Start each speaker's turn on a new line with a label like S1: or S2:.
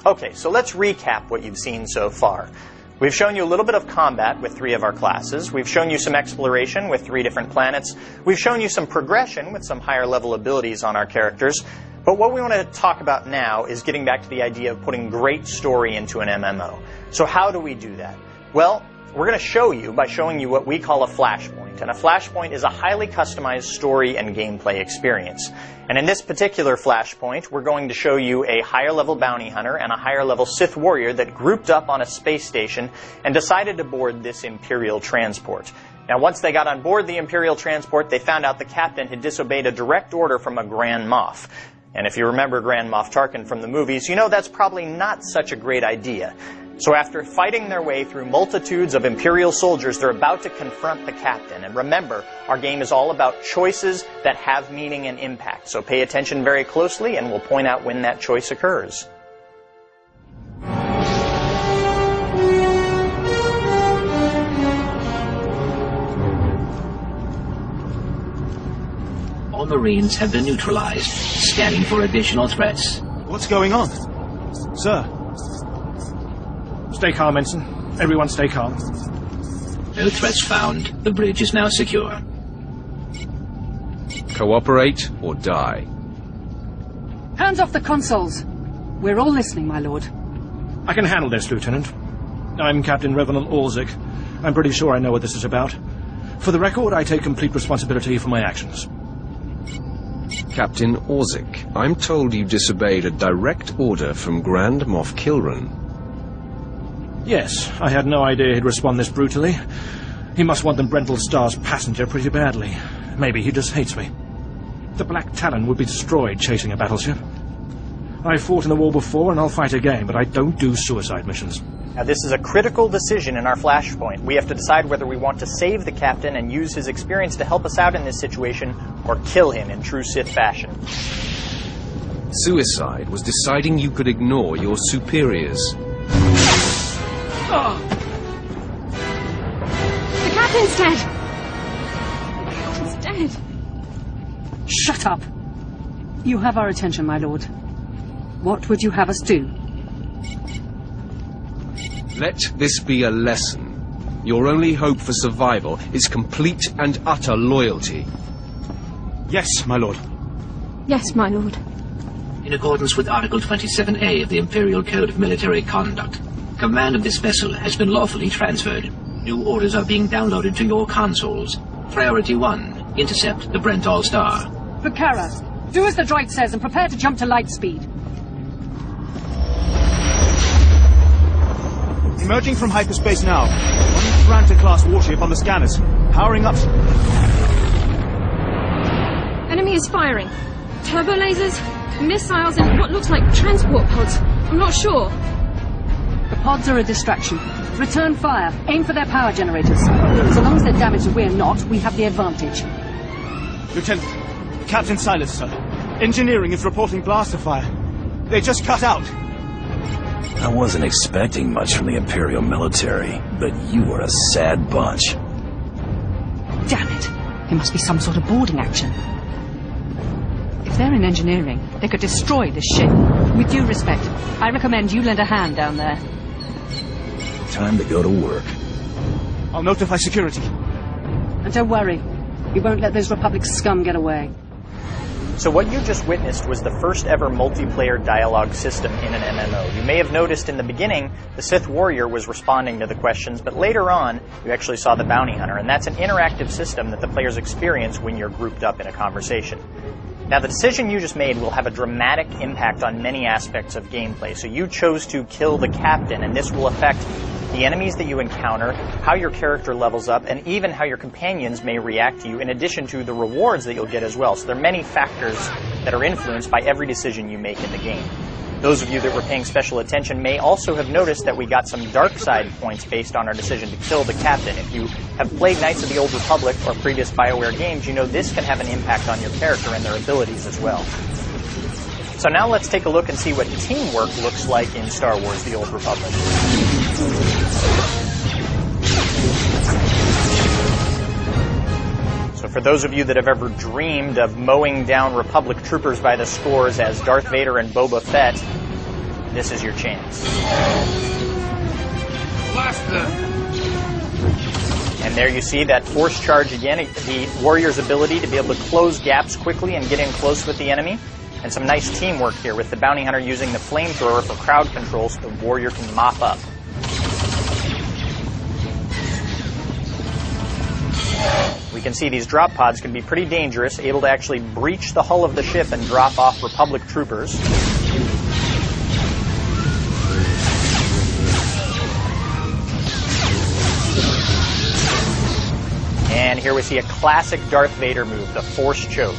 S1: Okay, so let's recap what you've seen so far. We've shown you a little bit of combat with 3 of our classes. We've shown you some exploration with 3 different planets. We've shown you some progression with some higher level abilities on our characters. But what we want to talk about now is getting back to the idea of putting great story into an MMO. So how do we do that? Well, we're going to show you by showing you what we call a flashpoint. And a flashpoint is a highly customized story and gameplay experience. And in this particular flashpoint, we're going to show you a higher level bounty hunter and a higher level Sith warrior that grouped up on a space station and decided to board this Imperial transport. Now, once they got on board the Imperial transport, they found out the captain had disobeyed a direct order from a Grand Moff. And if you remember Grand Moff Tarkin from the movies, you know that's probably not such a great idea. So after fighting their way through multitudes of Imperial soldiers, they're about to confront the captain. And remember, our game is all about choices that have meaning and impact. So pay attention very closely, and we'll point out when that choice occurs.
S2: All Marines have been neutralized, scanning for additional threats.
S3: What's going on? Sir?
S4: Stay calm, Ensign. Everyone stay calm.
S2: No threats found. The bridge is now secure.
S5: Cooperate or die.
S6: Hands off the consoles. We're all listening, my lord.
S4: I can handle this, Lieutenant. I'm Captain Revenant Orzik. I'm pretty sure I know what this is about. For the record, I take complete responsibility for my actions.
S5: Captain Orzik, I'm told you disobeyed a direct order from Grand Moff Kilran.
S4: Yes, I had no idea he'd respond this brutally. He must want the Brental Star's passenger pretty badly. Maybe he just hates me. The Black Talon would be destroyed chasing a battleship. I fought in the war before, and I'll fight again, but I don't do suicide missions.
S1: Now, this is a critical decision in our flashpoint. We have to decide whether we want to save the captain and use his experience to help us out in this situation, or kill him in true Sith fashion.
S5: Suicide was deciding you could ignore your superiors.
S6: Oh.
S7: The captain's dead! He's dead.
S6: Shut up! You have our attention, my lord. What would you have us do?
S5: Let this be a lesson. Your only hope for survival is complete and utter loyalty.
S4: Yes, my lord.
S7: Yes, my lord.
S2: In accordance with Article 27A of the Imperial Code of Military Conduct, command of this vessel has been lawfully transferred. New orders are being downloaded to your consoles. Priority 1, intercept the Brental Star.
S6: Bakara, do as the droid says and prepare to jump to light speed.
S3: Emerging from hyperspace now. One Branta-class warship on the scanners. Powering up.
S7: Enemy is firing. Turbo lasers, missiles, and what looks like transport pods. I'm not sure.
S6: The pods are a distraction. Return fire. Aim for their power generators. So long as they're damaged and we're not, we have the advantage.
S3: Lieutenant, Captain Silas, sir. Engineering is reporting blaster fire. They just cut out.
S8: I wasn't expecting much from the Imperial military, but you were a sad bunch.
S6: Damn it. There must be some sort of boarding action. If they're in engineering, they could destroy this ship. With due respect, I recommend you lend a hand down there.
S8: Time to go to work.
S3: I'll notify security.
S6: And don't worry. We won't let those Republic scum get away.
S1: So what you just witnessed was the first ever multiplayer dialogue system in an MMO. You may have noticed in the beginning, the Sith warrior was responding to the questions, but later on, you actually saw the bounty hunter, and that's an interactive system that the players experience when you're grouped up in a conversation. Now, the decision you just made will have a dramatic impact on many aspects of gameplay. So you chose to kill the captain, and this will affect the enemies that you encounter, how your character levels up, and even how your companions may react to you, in addition to the rewards that you'll get as well. So there are many factors that are influenced by every decision you make in the game. Those of you that were paying special attention may also have noticed that we got some dark side points based on our decision to kill the captain. If you have played Knights of the Old Republic or previous BioWare games, you know this can have an impact on your character and their abilities as well. So now let's take a look and see what teamwork looks like in Star Wars The Old Republic. So for those of you that have ever dreamed of mowing down Republic troopers by the scores as Darth Vader and Boba Fett, this is your chance.
S5: Blast them!
S1: And there you see that force charge again, the warrior's ability to be able to close gaps quickly and get in close with the enemy. And some nice teamwork here with the bounty hunter using the flamethrower for crowd control so the warrior can mop up. We can see these drop pods can be pretty dangerous, able to actually breach the hull of the ship and drop off Republic troopers. And here we see a classic Darth Vader move, the Force Choke.